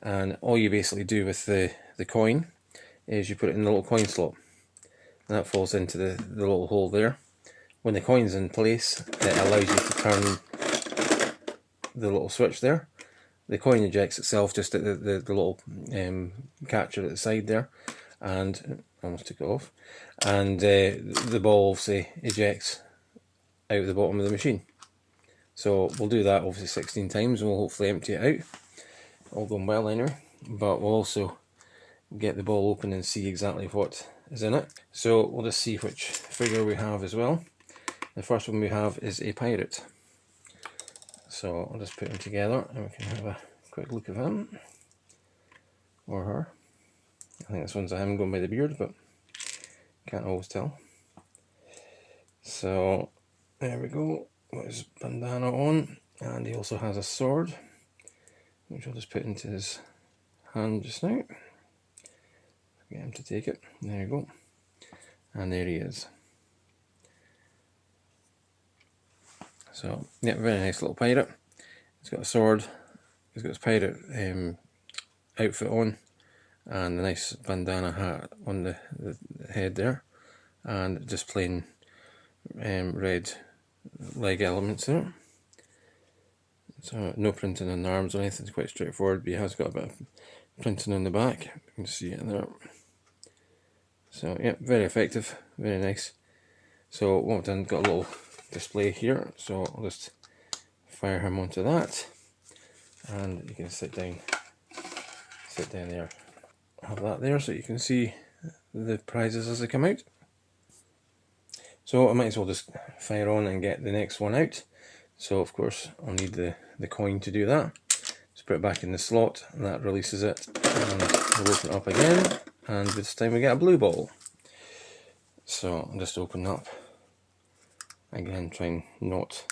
and all you basically do with the coin is you put it in the little coin slot, and that falls into the little hole there. When the coin's in place, it allows you to turn the little switch there. The coin ejects itself just at the little catcher at the side there, and I almost took it off, and the ball obviously ejects out the bottom of the machine. So we'll do that obviously 16 times, and we'll hopefully empty it out, all going well anyway, but we'll also get the ball open and see exactly what is in it. So we'll just see which figure we have as well. The first one we have is a pirate. So I'll just put them together and we can have a quick look at him or her. I think this one's a him going by the beard, but can't always tell. So there we go, got his bandana on, and he also has a sword, which I'll just put into his hand just now. Get him to take it. There you go. And there he is. So, yeah, very nice little pirate. He's got a sword, he's got his pirate outfit on, and a nice bandana hat on the head there, and just plain red leg elements there. So, no printing on the arms or anything, it's quite straightforward, but he has got a bit of printing on the back. You can see it there. So, yeah, very effective, very nice. So, what I've done, got a little display here, so I'll just fire him onto that, and you can sit down there, have that there so you can see the prizes as they come out. So I might as well just fire on and get the next one out. So of course I'll need the coin to do that. Just put it back in the slot, and that releases it, and we'll open it up again, and this time we get a blue ball. So I'll just open up again, try and not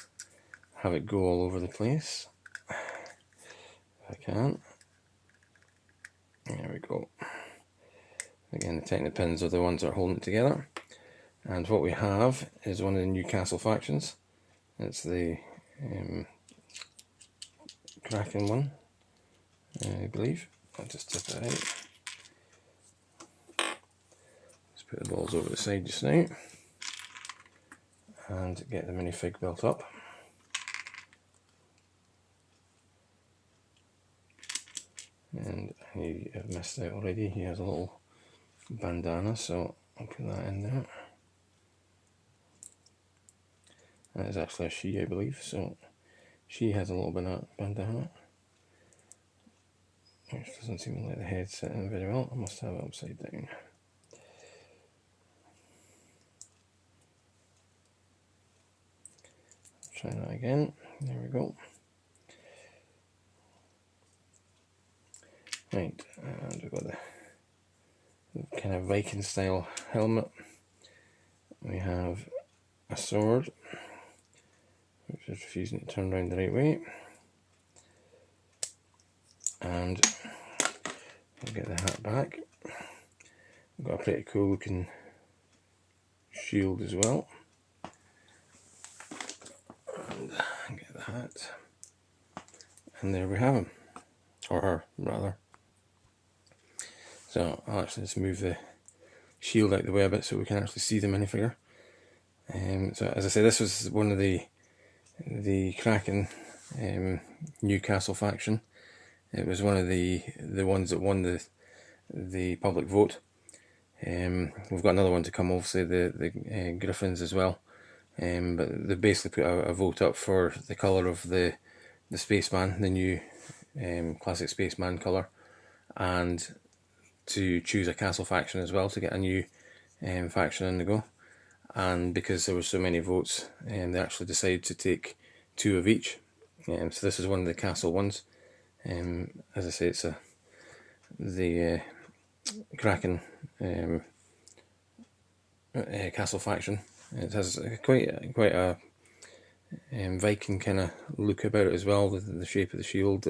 have it go all over the place if I can. There we go. Again, the Techno pins are the ones that are holding it together, and what we have is one of the Newcastle factions. It's the Kraken one, I believe. I'll just tip it out. Let's put the balls over the side just now and get the minifig built up. And I have missed out already, he has a little bandana, so I'll put that in there. That is actually a she, I believe, so she has a little bit of bandana, which doesn't seem to let the head sit in very well. I must have it upside down. Try that again. There we go. Right, and we've got the kind of Viking style helmet. We have a sword, which is refusing to turn around the right way. And we'll get the hat back. We've got a pretty cool looking shield as well. And get the hat. And there we have him. Or her, rather. So I'll actually just move the shield out of the way a bit so we can actually see the minifigure. So as I say, this was one of the Kraken Newcastle faction. It was one of the ones that won the public vote. We've got another one to come, obviously the Griffins as well. But they basically put a vote up for the colour of the Spaceman, the new Classic Spaceman colour, and to choose a castle faction as well to get a new faction in the go. And because there were so many votes, they actually decided to take 2 of each. So this is one of the castle ones. As I say, it's the Kraken castle faction. It has quite a Viking kind of look about it as well, with the shape of the shield,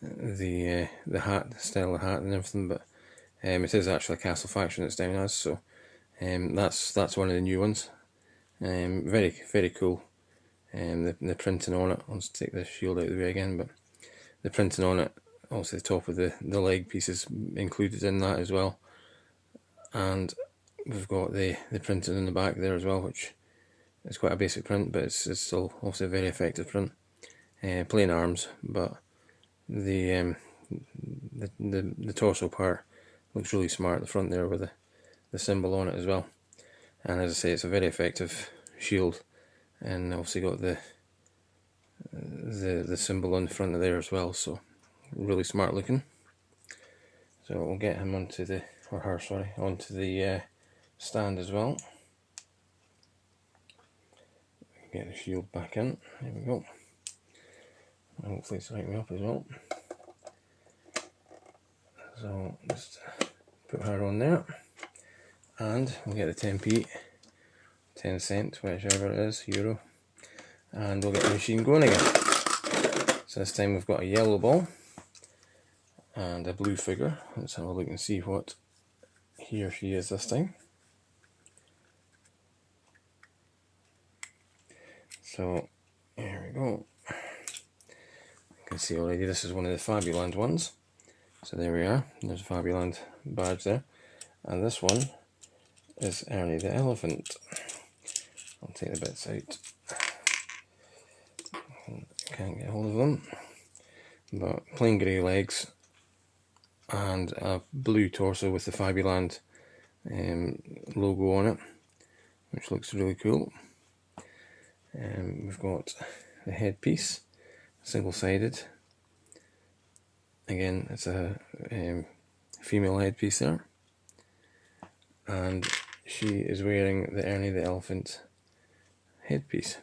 the hat, the style of the hat and everything. But it is actually a castle faction it's down as, so that's one of the new ones. Very, very cool. The printing on it, I'll just take the shield out of the way again, but the printing on it obviously the top of the leg piece is included in that as well, and we've got the printing in the back there as well, which is quite a basic print, but it's still obviously a very effective print. Plain arms, but the torso part looks really smart at the front there with the symbol on it as well. And as I say, it's a very effective shield, and obviously got the symbol on the front of there as well, so really smart looking. So we'll get him onto the, or her, sorry, onto the stand as well. Get the shield back in, there we go. And hopefully it's right way up as well. So just put her on there, and we'll get the 10p, 10 cent, whichever it is, euro, and we'll get the machine going again. So this time we've got a yellow ball and a blue figure. Let's have a look and see what he or she is this time. So here we go. You can see already this is one of the Fabuland ones. So there we are, there's a Fabuland badge there. And this one is Ernie the elephant. I'll take the bits out. Can't get hold of them. But plain grey legs and a blue torso with the Fabuland logo on it, which looks really cool. We've got the headpiece, single-sided. Again, it's a female headpiece there, and she is wearing the Ernie the elephant headpiece,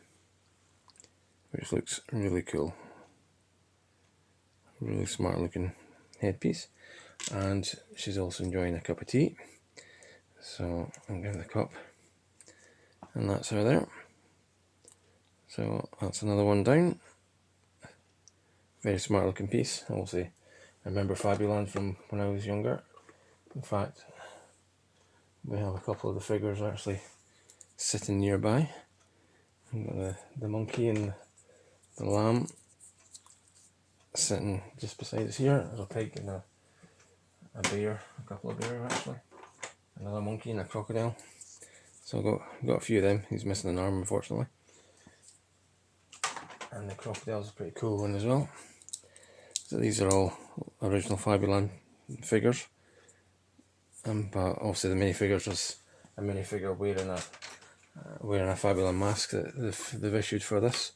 which looks really cool. Really smart looking headpiece, and she's also enjoying a cup of tea. So I'll give her the cup, and that's her there. So that's another one down. Very smart looking piece. Obviously, I remember Fabuland from when I was younger. In fact, we have a couple of the figures actually sitting nearby. We've got the monkey and the lamb sitting just beside us here. There's a pig and a bear, a couple of bears actually, another monkey and a crocodile. So I've got a few of them. He's missing an arm, unfortunately. And the crocodile's a pretty cool one as well. So these are all original Fabuland figures, but obviously the minifigures is a minifigure wearing a Fabuland mask that they've issued for this.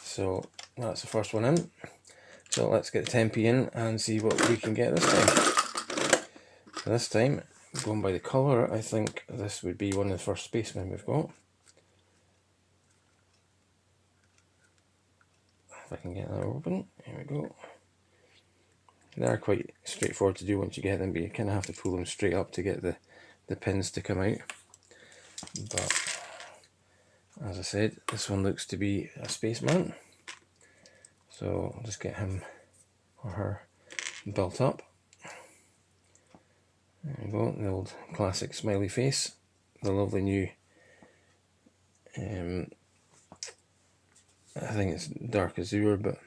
So that's the first one in. So let's get the 10p in and see what we can get this time. So this time, going by the colour, I think this would be one of the first spacemen we've got. If I can get that open, here we go. They are quite straightforward to do once you get them, but you kind of have to pull them straight up to get the pins to come out. But as I said, this one looks to be a spaceman. So I'll just get him or her built up. There we go, the old classic smiley face. The lovely new, I think it's dark azure, but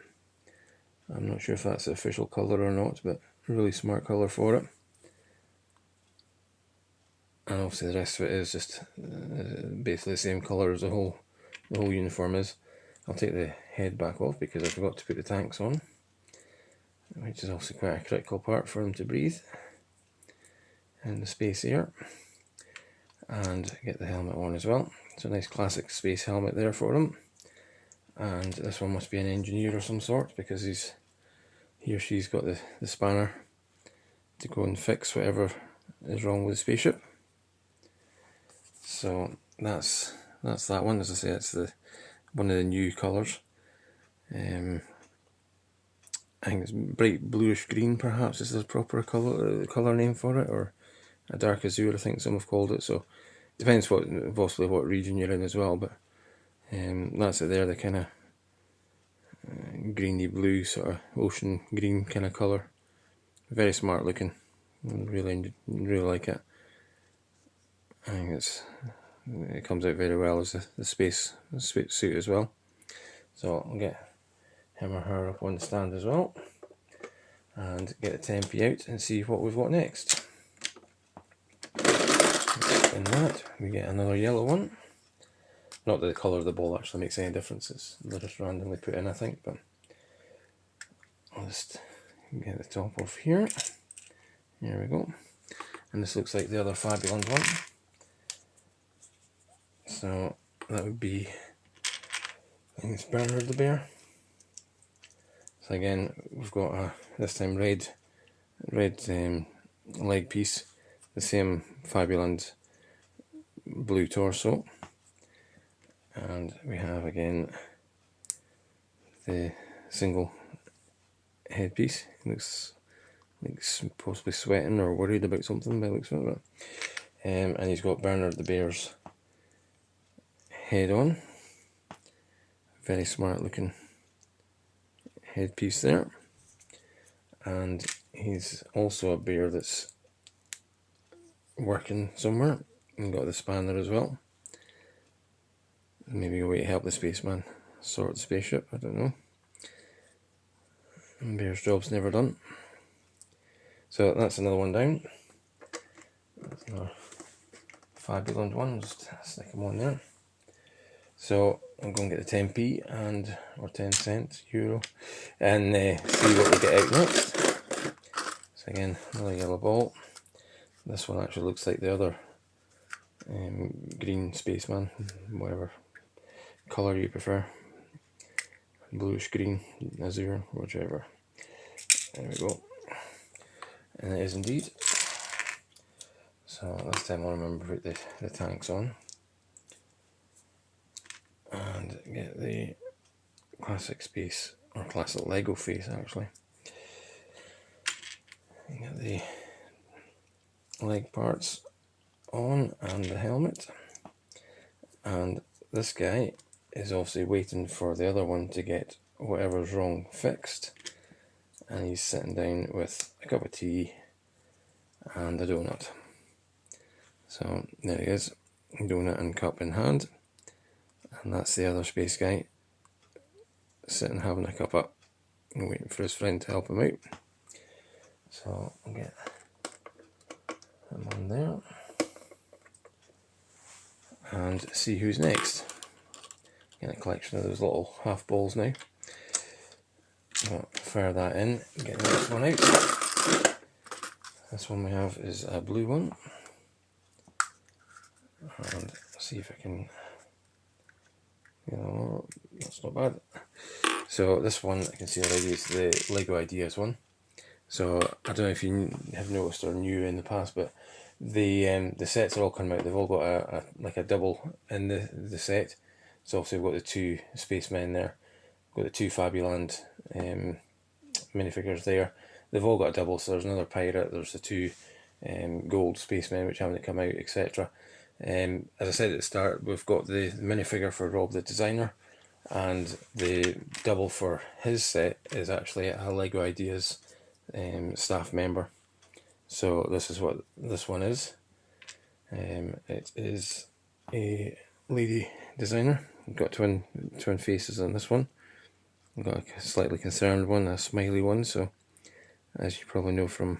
I'm not sure if that's the official colour or not, but really smart colour for it. And obviously the rest of it is just basically the same colour as the whole uniform is. I'll take the head back off because I forgot to put the tanks on, which is also quite a critical part for them to breathe, and the space air, and get the helmet on as well. So a nice classic space helmet there for him. And this one must be an engineer of some sort, because he or she's got the spanner to go and fix whatever is wrong with the spaceship. So that's that one. As I say, it's one of the new colours. I think it's bright bluish green, perhaps is the proper colour name for it, or a dark azure, I think some have called it. So it depends possibly what region you're in as well, but that's it there, the kind of greeny blue, sort of ocean green kind of colour. Very smart looking. Really like it. I think it comes out very well as the space suit as well. So I'll get him or her up on the stand as well. and get the 10p out and see what we've got next. In that, we get another yellow one. Not that the colour of the ball actually makes any difference, they're just randomly put in, I think, but I'll just get the top off here. There we go. And this looks like the other Fabulous one. So that would be, I think it's Bernard the Bear. So again, we've got a, this time red leg piece, the same Fabulous blue torso, and we have again the single headpiece. It looks like possibly sweating or worried about something by the looks of it. And he's got Bernard the Bear's head on. Very smart looking headpiece there. And he's also a bear that's working somewhere, and got the spanner as well. Maybe a way to help the spaceman sort the spaceship, I don't know. And bear's job's never done. So that's another one down. That's another Fabulous one, just stick them on there. So I'm going to get the 10p and, or 10 cents, euro, and see what we get out next. So again, another yellow ball. This one actually looks like the other green spaceman, whatever colour you prefer. Bluish green, azure, whichever. There we go. And it is indeed. So this time I'll remember to put the tanks on. And get the classic space, or classic Lego face actually. Get the leg parts on and the helmet. And this guy is obviously waiting for the other one to get whatever's wrong fixed. And he's sitting down with a cup of tea and a donut. So there he is, donut and cup in hand. And that's the other space guy sitting having a cup up and waiting for his friend to help him out. So I'll get him on there and see who's next. Get a collection of those little half balls now. I'll fire that in, get the next one out. This one we have is a blue one. And see if I can, that's not bad. So this one I can see already is the Lego Ideas one. So I don't know if you have noticed or knew in the past, but the sets are all coming out. They've all got like a double in the set. So obviously we've got the two spacemen there, got the two Fabulous minifigures there. They've all got a double. So there's another pirate. There's the two gold spacemen which haven't come out, etc. As I said at the start, we've got the minifigure for Rob the designer, and the double for his set is actually a Lego Ideas staff member. So this is what this one is. It is a lady designer. We've got twin faces on this one. We've got a slightly concerned one, a smiley one. So as you probably know from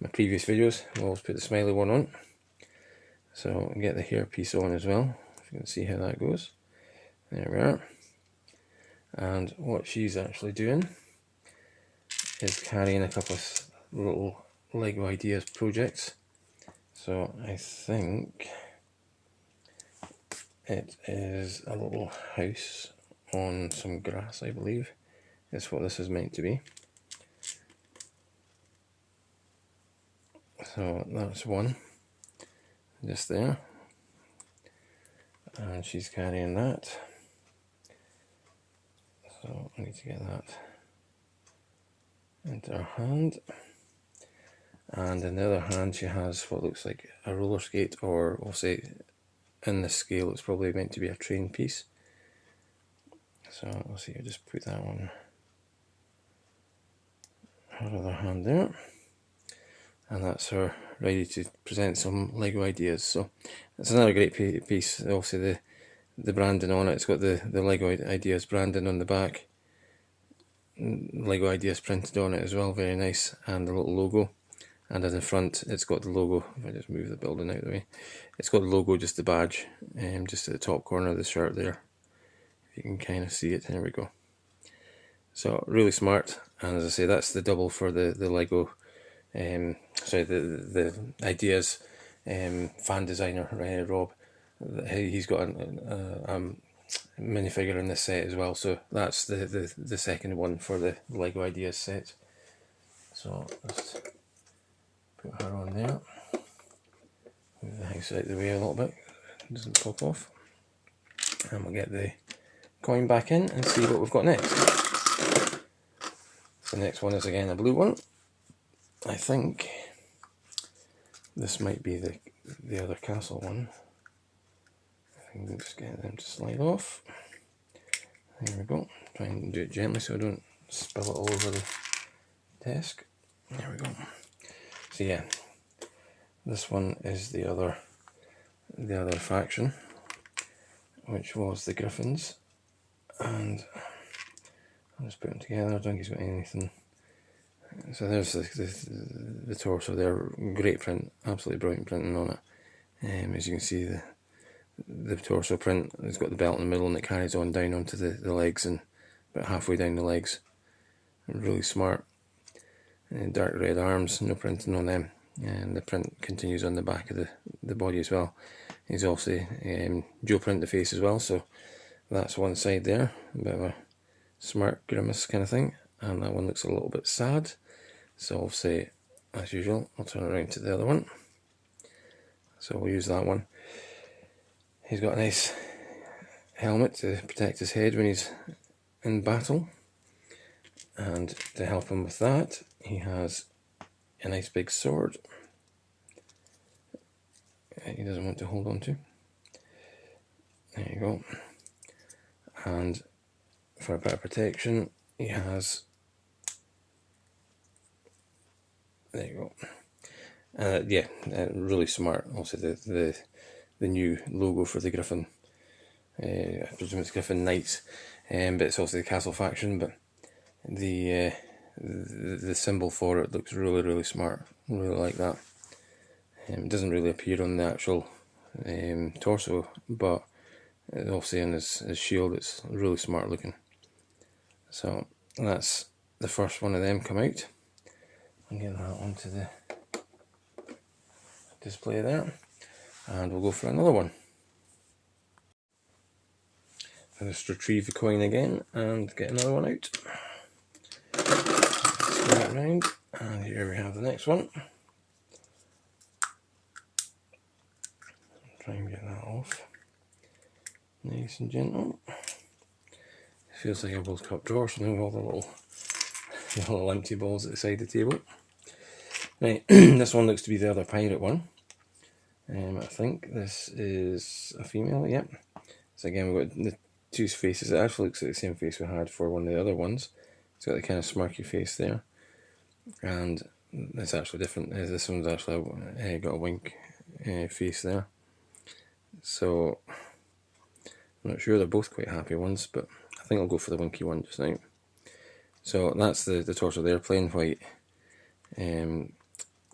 my previous videos, we'll always put the smiley one on. So I'll get the hair piece on as well, if you can see how that goes. There we are. And what she's actually doing is carrying a couple of little Lego Ideas projects. So I think it is a little house on some grass, I believe. That's what this is meant to be. So that's one, just there. And she's carrying that. So I need to get that into her hand. And in the other hand she has what looks like a roller skate, or we'll say in this scale it's probably meant to be a train piece. So we'll see, I'll just put that on her other hand there. And that's her ready to present some Lego Ideas. So it's another great piece. Obviously the branding on it, it's got the Lego Ideas branding on the back. Lego ideas printed on it as well, very nice, and the little logo. And in the front it's got the logo. If I just move the building out of the way, it's got the logo, just the badge, just at the top corner of the shirt there. If you can kind of see it, there we go. So really smart, and as I say, that's the double for the Lego, sorry, the ideas fan designer, Rob. He's got a minifigure in this set as well, so that's the second one for the Lego ideas set. So let's put her on there. Move the house out of the way a little bit, it doesn't pop off, and we'll get the coin back in and see what we've got next. The next one is again a blue one. I think this might be the other castle one. I think we'll just get them to slide off. There we go. Try and do it gently so I don't spill it all over the desk. There we go. So yeah, this one is the other faction, which was the Griffins, and I'll just put them together. I don't think he's got anything. So there's the torso there. Great print, absolutely brilliant printing on it. As you can see, the torso print has got the belt in the middle, and it carries on down onto the legs, and about halfway down the legs. Really smart. Dark red arms, no printing on them, and the print continues on the back of the body as well. He's obviously dual print the face as well, so that's one side there, a bit of a smirk, grimace kind of thing, and that one looks a little bit sad. So obviously, as usual, I'll turn around to the other one. So we'll use that one. He's got a nice helmet to protect his head when he's in battle, and to help him with that, he has a nice big sword he doesn't want to hold on to. There you go. And for a bit of protection, he has, there you go. Yeah, really smart. Also the new logo for the Griffen, I presume it's Griffen Knights, but it's also the castle faction. But the symbol for it looks really smart. Really like that. It doesn't really appear on the actual torso, but obviously in his shield it's really smart looking. So that's the first one of them come out. I'll get that onto the display there, and we'll go for another one. I'll just retrieve the coin again and get another one out. Spin it around, and here we have the next one. Try and get that off nice and gentle. Feels like a World Cup drawer, so now all the little empty balls at the side of the table. Right, this one looks to be the other pirate one. I think this is a female, yep. So again, we've got the two faces. It actually looks like the same face we had for one of the other ones. It's got the kind of smirky face there, and it's actually different. This one's actually got a wink face there. So I'm not sure, they're both quite happy ones, but I think I'll go for the winky one just now. So that's the torso there, plain white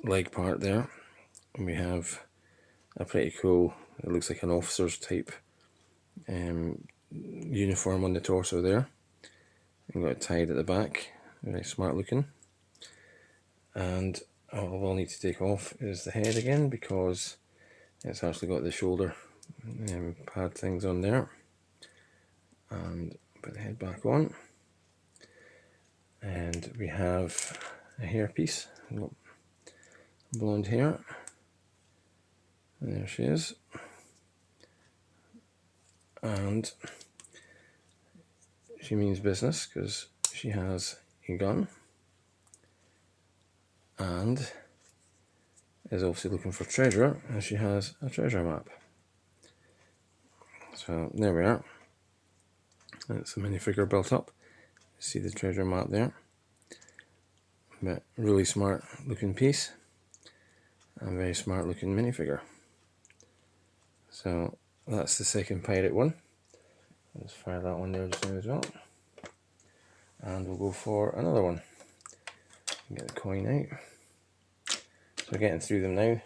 leg part there. And we have a pretty cool, it looks like an officer's type uniform on the torso there. And got it tied at the back, very smart looking. And all we'll need to take off is the head again, because it's actually got the shoulder pad things on there. And put the head back on. And we have a hairpiece, blonde hair. And there she is. And she means business because she has a gun and is obviously looking for treasure, and she has a treasure map. So there we are. That's the minifigure built up. See the treasure map there. But really smart looking piece and very smart looking minifigure. So that's the second pirate one. Let's fire that one there just now as well. and we'll go for another one. Get the coin out. So we're getting through them now.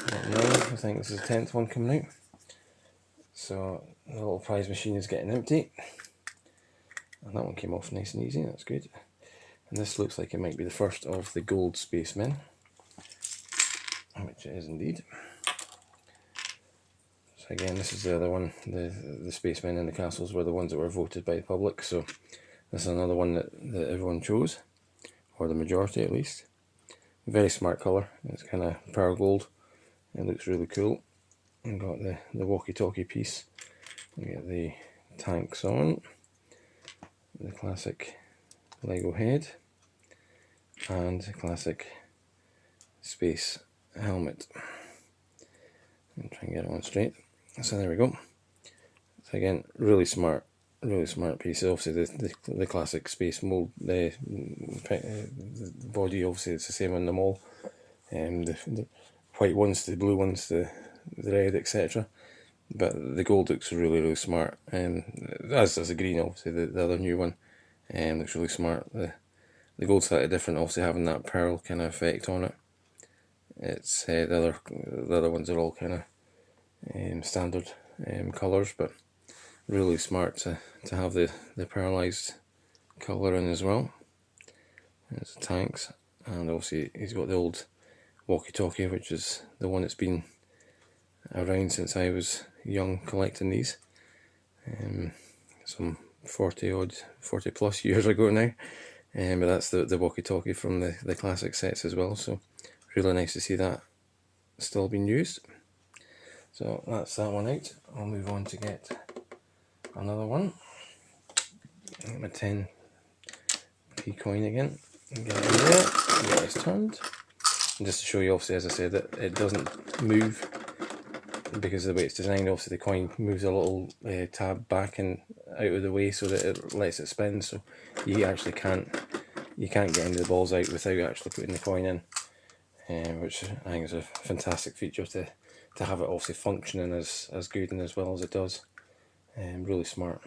I think this is the 10th one coming out. So the little prize machine is getting empty. And that one came off nice and easy, that's good. And this looks like it might be the first of the gold spacemen, which it is indeed. So again, this is the other one. The spacemen in the castles were the ones that were voted by the public. So this is another one that everyone chose, or the majority at least. Very smart colour. It's kind of pearl gold. It looks really cool. And got the walkie-talkie piece. We get the tanks on, the classic Lego head, and the classic space helmet. And try and get it on straight. So there we go. So again, really smart piece. Obviously the classic space mold, the body obviously it's the same on them all. The white ones, the blue ones, the red, etc. But the gold looks really smart, as does the green. Obviously the other new one looks really smart. The gold's slightly different, obviously having that pearl kind of effect on it. It's the other ones are all kind of standard colours, but really smart to have the pearlised colour in as well. There's the tanks, and obviously he's got the old walkie-talkie, which is the one that's been around since I was young collecting these, some 40 plus years ago now, but that's the walkie-talkie from the classic sets as well, so really nice to see that still being used. So that's that one out. I'll move on to get another one. Get my 10p coin again, and get it in there, get this turned. And just to show you, obviously, as I said, that it doesn't move because of the way it's designed. Obviously the coin moves a little tab back and out of the way so that it lets it spin, so you actually can't get any of the balls out without actually putting the coin in, which I think is a fantastic feature to have it obviously functioning as good and as well as it does. Really smart.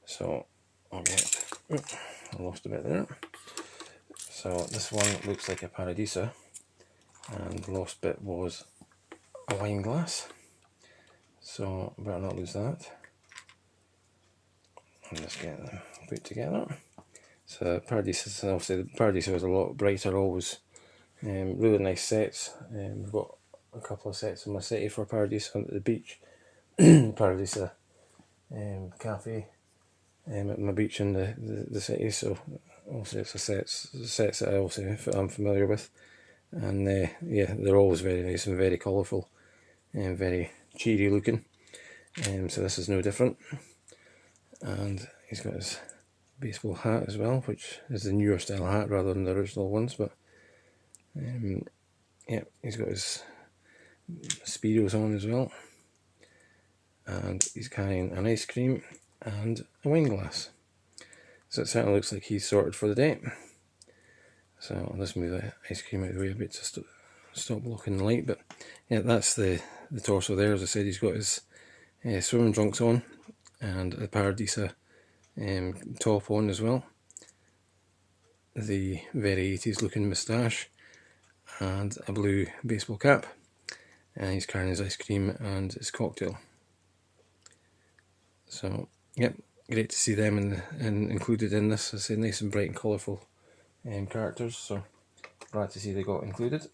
So I lost a bit there. So this one looks like a Paradisa, and the lost bit was a wine glass, so I better not lose that. And just get them put together. So Paradisa, obviously the Paradisa was a lot brighter always. Really nice sets. We've got a couple of sets in my city for Paradisa at the beach. Paradisa cafe at my beach in the city, so obviously it's sets that I'm familiar with, and yeah, they're always very nice and very colourful and very cheery looking, so this is no different. And he's got his baseball hat as well, which is the newer style hat rather than the original ones, but yeah, he's got his Speedos on as well, and he's carrying an ice cream and a wine glass. So it certainly looks like he's sorted for the day. So I'll just move the ice cream out of the way a bit to stop blocking the light. But yeah, that's the torso there. As I said, he's got his swimming trunks on and a Paradisa top on as well. The very 80s looking moustache and a blue baseball cap. And he's carrying his ice cream and his cocktail. So, yep, great to see them included in this. I say nice and bright and colourful characters, so glad to see they got included.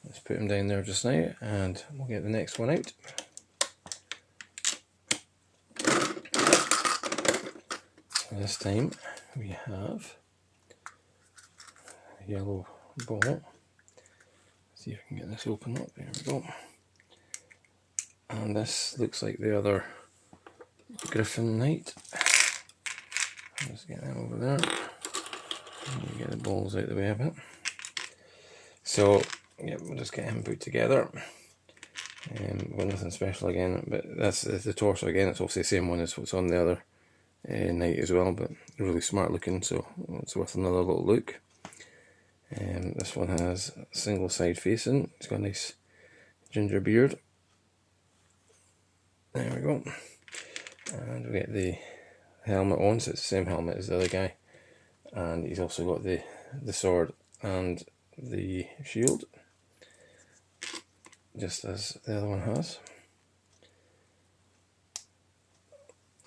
Let's put them down there just now, and we'll get the next one out. So this time we have a yellow ball. Let's see if I can get this open up. There we go. And this looks like the other Griffen Knight. Let's get them over there. And get the balls out of the way a bit. So, yeah, we'll just get him put together. Got nothing special again, but that's the torso again. It's obviously the same one as what's on the other Knight as well, but really smart looking, so it's worth another little look. This one has a single side facing. It's got a nice ginger beard. There we go. And we get the helmet on, so it's the same helmet as the other guy, and he's also got the sword and the shield, just as the other one has.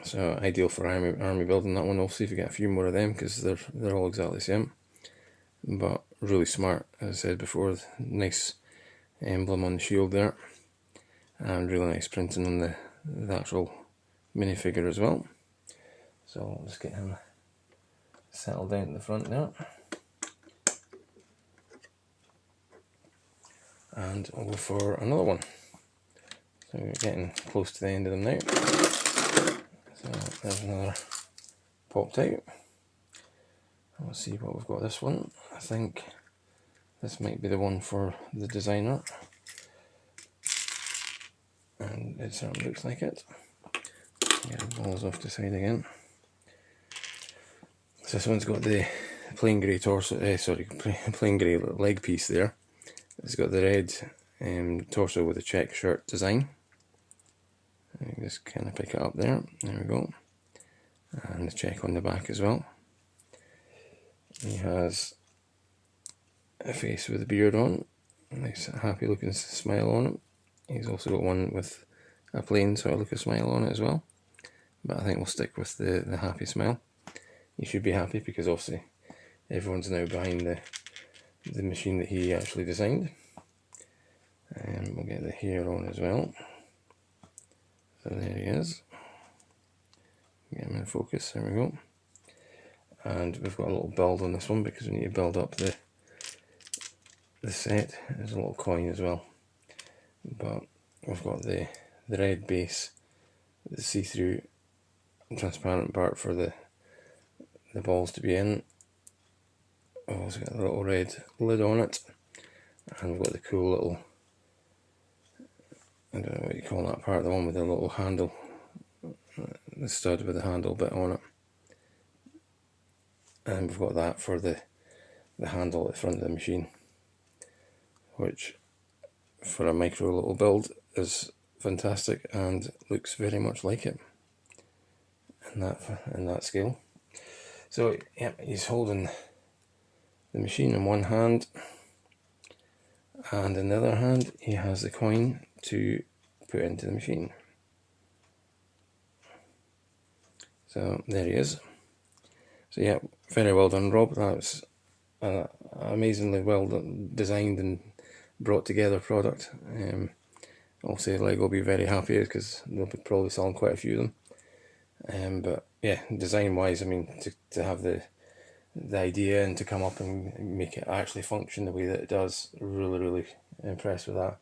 So ideal for army building, that one. We'll see if we get a few more of them, because they're all exactly the same, but really smart, as I said before. Nice emblem on the shield there, and really nice printing on the actual minifigure as well. So I'll just get him settled down at the front there, and I'll go for another one. So we're getting close to the end of them now. So there's another popped out. Let's see what we've got this one. I think this might be the one for the designer, and it certainly looks like it. Get the balls off the side again. So this one's got the plain grey torso, plain grey leg piece there. It's got the red torso with a check shirt design. You just kind of pick it up there. There we go. And the check on the back as well. He has a face with a beard on, a nice happy looking smile on it. He's also got one with a plain sort of look of smile on it as well, but I think we'll stick with the happy smile. He should be happy because obviously everyone's now behind the machine that he actually designed. And we'll get the hair on as well. So there he is. Get him in focus, there we go. And we've got a little build on this one because we need to build up the set. There's a little coin as well. But we've got the red base, the see-through transparent part for the balls to be in. We've also got a little red lid on it. And we've got the cool little, I don't know what you call that part, the one with the little handle, the stud with the handle bit on it. And we've got that for the handle at the front of the machine, which for a micro little build is fantastic and looks very much like it in that scale. So yeah, he's holding the machine in one hand, and in the other hand he has the coin to put into the machine. So there he is. So yeah, very well done, Rob. That was an amazingly well designed and brought together product. Obviously Lego will be very happy because they'll be probably selling quite a few of them. But yeah, design wise, I mean, to have the idea and to come up and make it actually function the way that it does, really impressed with that.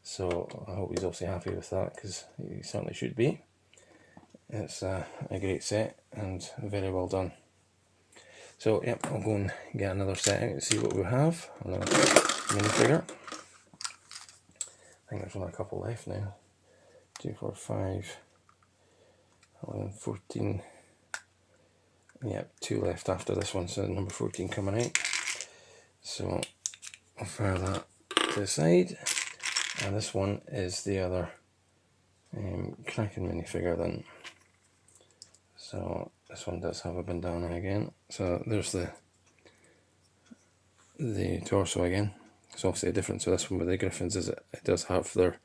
So I hope he's obviously happy with that, because he certainly should be. It's a great set and very well done. So yeah, I'll go and get another set out and see what we have. Another minifigure. I think there's only a couple left now. 2, 4, 5, 11, 14. Yeah, 2 left after this one, so number 14 coming out. So I'll fire that to the side. And this one is the other Kraken minifigure then. So this one does have a bandana again. So there's the torso again. So obviously the difference with this one with the Griffins is it does have their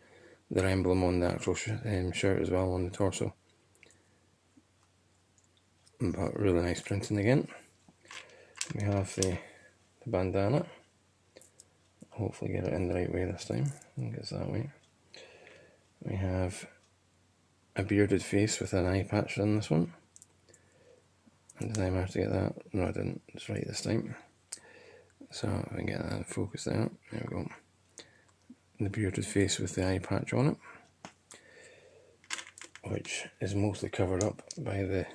emblem on the actual shirt as well on the torso. But really nice printing again. We have the bandana. Hopefully get it in the right way this time. I think it's that way. We have a bearded face with an eye patch on this one. And did I manage to get that? No, I didn't. It's right this time. So if I can get that in focus there. There we go. The bearded face with the eye patch on it, which is mostly covered up by the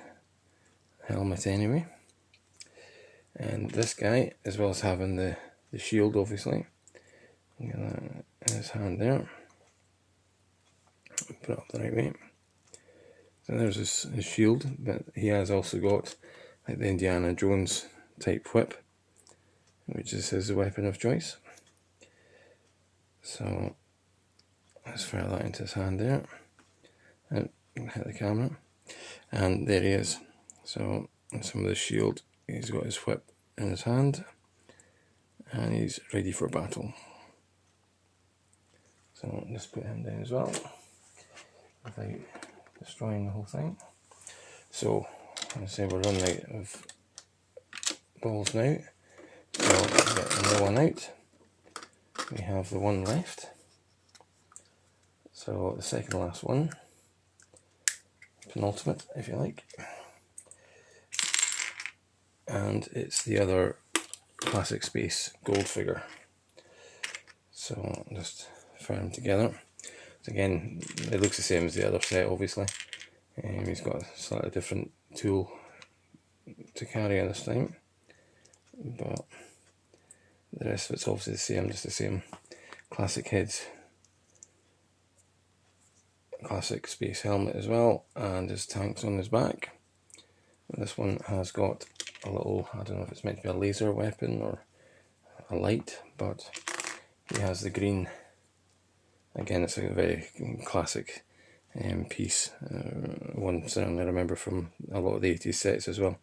helmet anyway. And this guy, as well as having the shield, obviously. Get that in his hand there. Put it up the right way. So there's his shield, but he has also got like the Indiana Jones type whip, which is his weapon of choice. So let's fire that into his hand there, and hit the camera, and there he is. So, and some of the shield, he's got his whip in his hand, and he's ready for battle. So just put him down as well, without destroying the whole thing. So, as I say, we're running out of balls now, so I'll get another one out. We have the one left, so the second to last one, penultimate if you like, and it's the other Classic Space gold figure. So I'll just fire them together. So again, it looks the same as the other set obviously. He's got a slightly different tool to carry this time, but the rest of it's obviously the same, just the same classic heads, classic space helmet as well, and his tanks on his back. This one has got a little, I don't know if it's meant to be a laser weapon or a light, but he has the green. Again, it's a very classic piece, one certainly I remember from a lot of the 80s sets as well.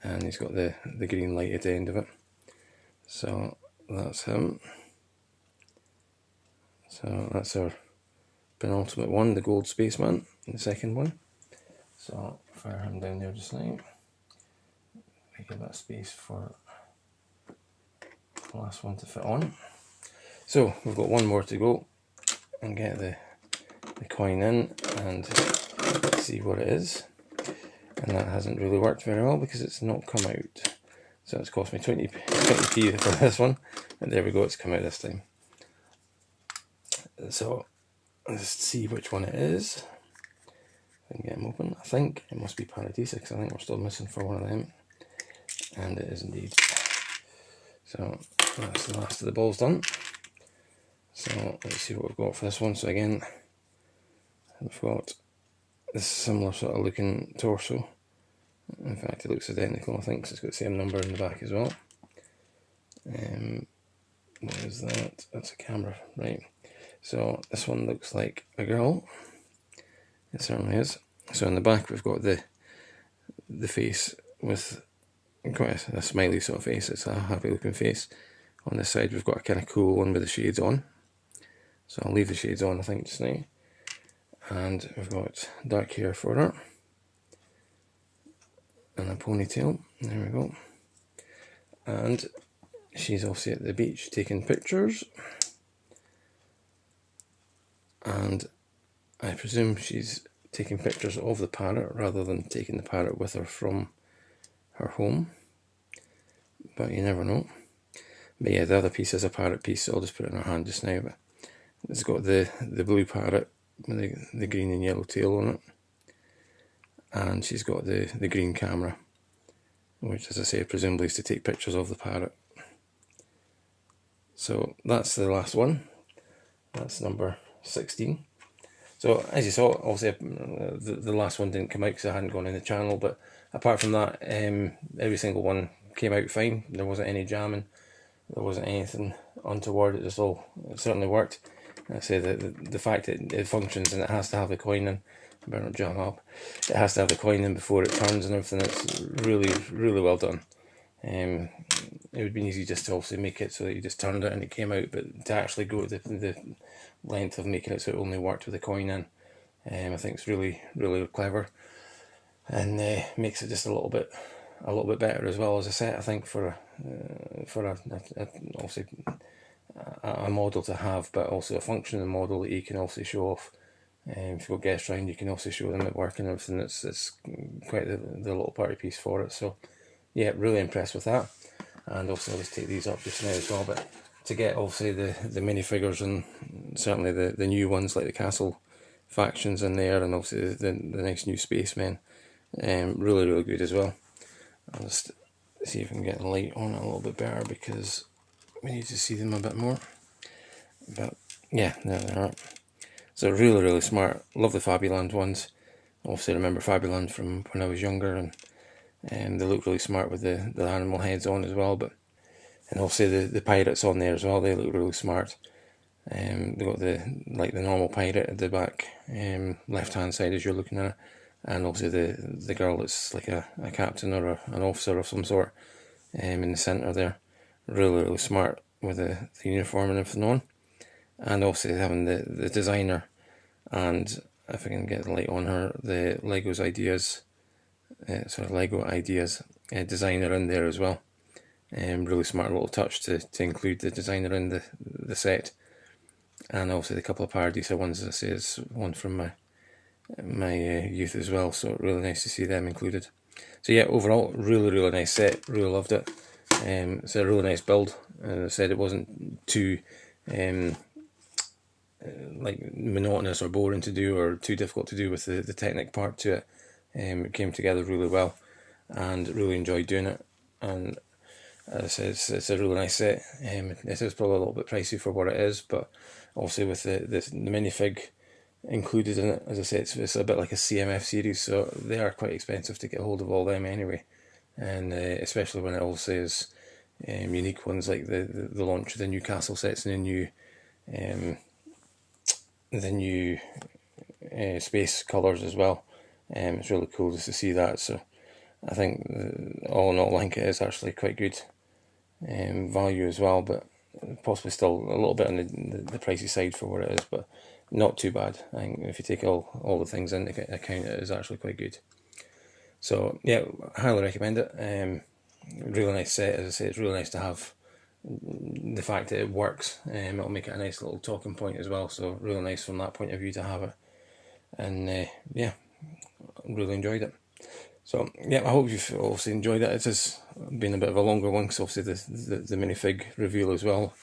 And he's got the green light at the end of it. So that's him. So that's our penultimate one, the gold spaceman, the second one. So I'll fire him down there just now. Make a bit of space for the last one to fit on. So we've got one more to go and get the coin in and see what it is. And that hasn't really worked very well because it's not come out. So it's cost me 20p for this one, and there we go, it's come out this time. So let's see which one it is. If I can get them open. I think it must be Paradisa because I think we're still missing for one of them. And it is indeed. So that's the last of the balls done. So let's see what we've got for this one. So again, we've got this similar sort of looking torso. In fact, it looks identical, I think, so it's got the same number in the back as well. What is that? That's a camera, right. So this one looks like a girl. It certainly is. So in the back we've got the face with quite a smiley sort of face. It's a happy looking face. On this side we've got a kind of cool one with the shades on. So I'll leave the shades on, I think, just now. And we've got dark hair for her. And a ponytail. There we go. And she's obviously at the beach taking pictures. And I presume she's taking pictures of the parrot rather than taking the parrot with her from her home. But you never know. But yeah, the other piece is a parrot piece, so I'll just put it in her hand just now. But it's got the blue parrot with the green and yellow tail on it. And she's got the green camera, which, as I say, presumably is to take pictures of the parrot. So that's the last one. That's number 16. So as you saw, obviously the last one didn't come out because I hadn't gone in the channel, but apart from that, every single one came out fine. There wasn't any jamming, there wasn't anything untoward. It certainly worked. I say the fact that it functions and it has to have the coin in. I better not jam up. It has to have the coin in before it turns and everything. It's really well done. It would have been easy just to obviously make it so that you just turned it and it came out, but to actually go to the length of making it so it only worked with the coin in, I think it's really clever, and makes it just a little bit better as well as a set. I think for obviously a model to have, but also a functioning model that you can also show off. If you've got guests around, you can also show them at work and everything. It's quite the little party piece for it. So yeah, really impressed with that. And also I'll just take these up just now as well. But to get obviously the minifigures and certainly the new ones like the castle factions in there, and obviously the nice new spacemen, really good as well. I'll just see if I can get the light on it a little bit better because we need to see them a bit more. But yeah, there they are. So really smart. Love the Fabuland ones. Obviously remember Fabuland from when I was younger, and they look really smart with the animal heads on as well. And obviously the pirates on there as well. They look really smart. They've got the normal pirate at the back, left hand side as you're looking at it, and obviously the girl that's like a captain or an officer of some sort in the centre there. Really smart with the uniform and everything on, and obviously having the designer, and if I can get the light on her, the Lego Ideas designer in there as well. Really smart little touch to include the designer in the set. And obviously the couple of Paradisa ones, as I say, is one from my youth as well, so really nice to see them included. So yeah, overall, really nice set, really loved it. It's a really nice build. As I said, it wasn't too like monotonous or boring to do, or too difficult to do with the technic part to it. It came together really well, and really enjoyed doing it. And as I said, it's a really nice set. It is probably a little bit pricey for what it is, but obviously with the minifig included in it, as I said, it's a bit like a CMF series, so they are quite expensive to get hold of all them anyway. And especially when it also is unique ones like the launch of the new castle sets and the new space colours as well. It's really cool just to see that. So I think all in all, I think it is actually quite good value as well, but possibly still a little bit on the pricey side for what it is, but not too bad. I think if you take all the things into account, it is actually quite good. So yeah, highly recommend it. Really nice set, as I say. It's really nice to have the fact that it works. It'll make it a nice little talking point as well, so really nice from that point of view to have it. And yeah, really enjoyed it. So yeah, I hope you've obviously enjoyed it. It has been a bit of a longer one, because obviously the minifig reveal as well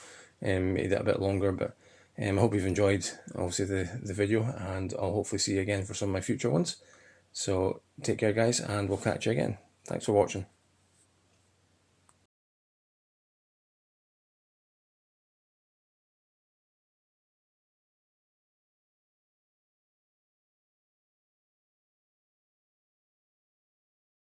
made it a bit longer, but I hope you've enjoyed obviously the video, and I'll hopefully see you again for some of my future ones. So take care guys, and we'll catch you again. Thanks for watching.